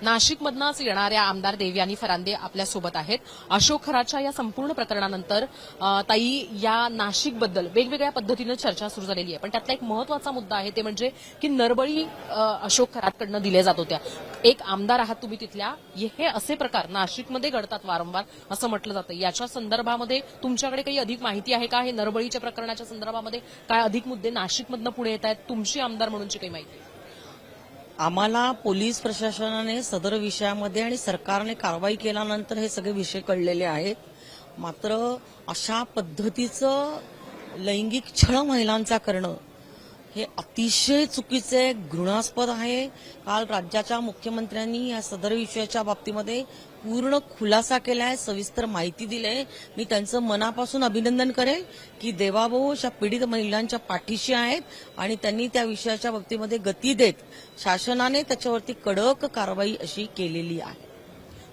नाशिकमधनच येणाऱ्या आमदार देवयानी फरांदे आपल्यासोबत आहेत. अशोक खराच्या या संपूर्ण प्रकरणानंतर ताई या नाशिकबद्दल वेगवेगळ्या पद्धतीनं चर्चा सुरू झालेली आहे, पण त्यातला एक महत्वाचा मुद्दा आहे ते म्हणजे की नरबळी अशोक खरातकडनं दिल्या जात होत्या. एक आमदार आहात तुम्ही तिथल्या, हे असे प्रकार नाशिकमध्ये घडतात वारंवार असं म्हटलं जातं. याच्या संदर्भामध्ये तुमच्याकडे काही अधिक माहिती आहे का? हे नरबळीच्या प्रकरणाच्या संदर्भामध्ये काय अधिक मुद्दे नाशिकमधनं पुढे येत आहेत? तुमची आमदार म्हणूनची काही माहिती? आम्हाला पोलीस प्रशासनाने सदर विषयामध्ये आणि सरकारने कारवाई केल्यानंतर हे सगळे विषय कळलेले आहेत. मात्र अशा पद्धतीचं लैंगिक छळ महिलांचा करणं हे अतिशय चुकीचे घृणास्पद आहे. काल राज्याच्या मुख्यमंत्र्यांनी या सदर विषयाच्या बाबतीमध्ये पूर्ण खुलासा केलाय, सविस्तर माहिती दिली आहे. मी त्यांचं मनापासून अभिनंदन करेल की देवाभाऊ अशा पीडित महिलांच्या पाठीशी आहेत आणि त्यांनी त्या विषयाच्या बाबतीमध्ये गती देत शासनाने त्याच्यावरती कडक कारवाई अशी केलेली आहे.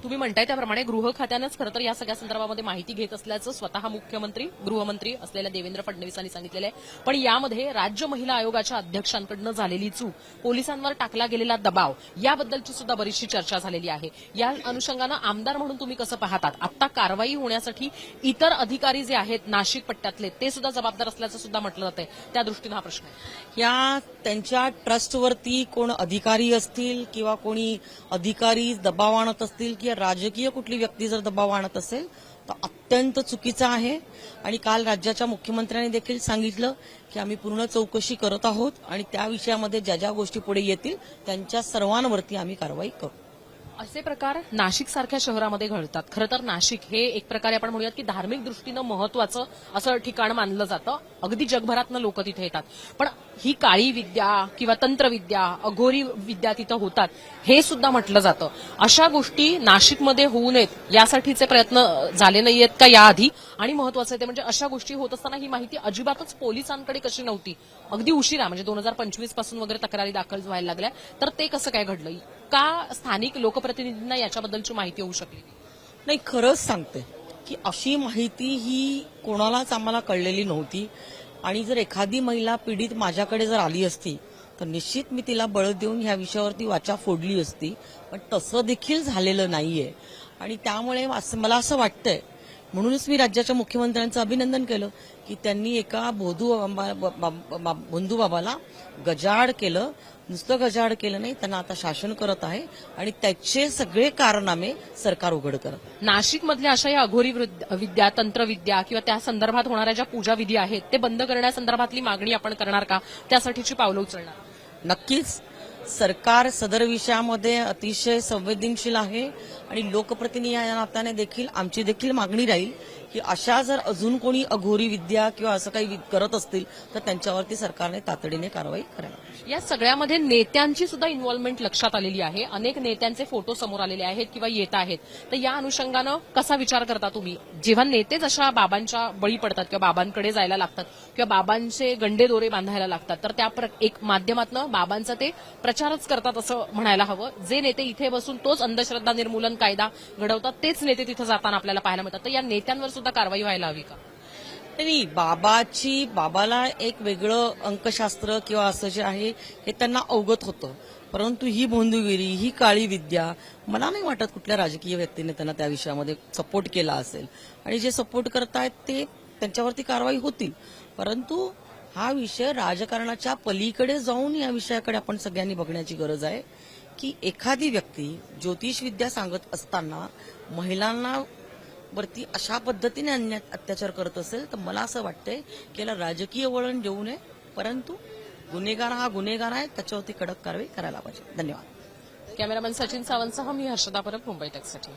तुम्ही म्हणताय त्याप्रमाणे गृह खात्यानंच खरं तर या सगळ्या संदर्भामध्ये माहिती घेत असल्याचं स्वतः मुख्यमंत्री गृहमंत्री असलेल्या देवेंद्र फडणवीसांनी सांगितलेलं आहे. पण यामध्ये राज्य महिला आयोगाच्या अध्यक्षांकडून झालेली चूक, पोलिसांवर टाकला गेलेला दबाव याबद्दलची सुद्धा बरीचशी चर्चा झालेली आहे. या अनुषंगानं आमदार म्हणून तुम्ही कसं पाहतात? आता कारवाई होण्यासाठी इतर अधिकारी जे आहेत नाशिक पट्ट्यातले ते सुद्धा जबाबदार असल्याचं सुद्धा म्हटलं जातंय. त्या दृष्टीनं हा प्रश्न आहे. या त्यांच्या ट्रस्टवरती कोण अधिकारी असतील किंवा कोणी अधिकारी दबाव आणत असतील किंवा राजकीय कुठली व्यक्ती जर दबाव आणत असेल तर अत्यंत चुकीचं आहे. आणि काल राज्याच्या मुख्यमंत्र्यांनी देखील सांगितलं की आम्ही पूर्ण चौकशी करत आहोत आणि त्या विषयामध्ये ज्या ज्या गोष्टी पुढे येतील त्यांच्या सर्वांवरती आम्ही कारवाई करू. असे प्रकार नाशिक सारख्या शहरामध्ये घडतात. खरं तर नाशिक हे एक प्रकारे आपण म्हणूयात की धार्मिक दृष्टीनं महत्वाचं असं ठिकाण मानलं जातं. अगदी जगभरातनं लोक तिथे येतात. पण ही काळी विद्या किंवा तंत्रविद्या, अघोरी विद्या तिथं होतात हे सुद्धा म्हटलं जातं. अशा गोष्टी नाशिकमध्ये होऊ नयेत यासाठीचे प्रयत्न झाले नाहीयेत का याआधी? आणि महत्वाचं ते म्हणजे अशा गोष्टी होत असताना ही माहिती अजिबातच पोलिसांकडे कशी नव्हती? अगदी उशिरा म्हणजे 2025 पासून वगैरे तक्रारी दाखल व्हायला लागल्या, तर ते कसं काय घडलं? का स्थानिक लोकप्रतिनिधींना याच्याबद्दलची माहिती होऊ शकली नाही? खरंच सांगते की अशी माहिती ही कोणालाच आम्हाला कळलेली नव्हती. आणि जर एखादी महिला पीडित माझ्याकडे जर आली असती तर निश्चित मी तिला बळ देऊन ह्या विषयावरती वाचा फोडली असती, पण तसं देखील झालेलं नाहीये. आणि त्यामुळे मला असं वाटतंय, म्हणूनच मी राज्याच्या मुख्यमंत्र्यांचं अभिनंदन केलं की त्यांनी एका बंधू बाबाला गजाआड केलं. नुसतं गजाआड केलं नाही, त्यांना आता शासन करत आहे आणि त्याचे सगळे कारनामे सरकार उघड करत. नाशिकमधल्या अशा या अघोरी विद्या, तंत्रविद्या किंवा त्या संदर्भात होणाऱ्या ज्या पूजा विधी आहेत ते बंद करण्यासंदर्भातली मागणी आपण करणार का? त्यासाठीची पावलं उचलणार? नक्कीच. सरकार सदर विषयामध्ये अतिशय संवेदनशील आहे आणि लोकप्रतिनिधी या नात्याने देखील आमची देखील मागणी राहील की अशा जर अजून कोणी अघोरी विद्या किंवा असं काही करत असतील तर त्यांच्यावरती सरकारने तातडीने कारवाई करावी. या सगळ्यामध्ये नेत्यांची सुद्धा इन्व्हॉल्वमेंट लक्षात आलेली आहे. अनेक नेत्यांचे फोटो समोर आलेले आहेत किंवा येत आहेत. तर या अनुषंगानं कसा विचार करता तुम्ही? जेव्हा नेतेच अशा बाबांच्या बळी पडतात किंवा बाबांकडे जायला लागतात किंवा बाबांचे गंडे दोरे बांधायला लागतात, तर त्या एक माध्यमातनं बाबांचं ते प्रचारच करतात असं म्हणायला हवं. जे नेते इथे बसून तोच अंधश्रद्धा निर्मूलन कायदा घडवतात तेच नेते तिथे जाताना आपल्याला पाहायला मिळतात. तर या नेत्यांवर सुद्धा कारवाई व्हायला हवी का? नाही, बाबाला एक वेगळं अंकशास्त्र किंवा असं जे आहे हे त्यांना अवगत होतं, परंतु ही भोंदूगिरी, ही काळी विद्या मला नाही वाटत कुठल्या राजकीय व्यक्तीने त्यांना त्या विषयामध्ये सपोर्ट केला असेल. आणि जे सपोर्ट करतायत ते त्यांच्यावरती कारवाई होतील, परंतु हा विषय राजकारणाच्या पलीकडे जाऊन या विषयाकडे आपण सगळ्यांनी बघण्याची गरज आहे की एखादी व्यक्ती ज्योतिष विद्या सांगत असताना महिलांना वरती अशा पद्धतीने अत्याचार करत असेल तर मला असं वाटतंय की याला राजकीय वळण देऊ नये, परंतु गुन्हेगार हा गुन्हेगार आहे, त्याच्यावरती कडक कारवाई करायला पाहिजे. धन्यवाद. कॅमेरामॅन सचिन सावंतसह मी हर्षदा परब, मुंबई तकसाठी.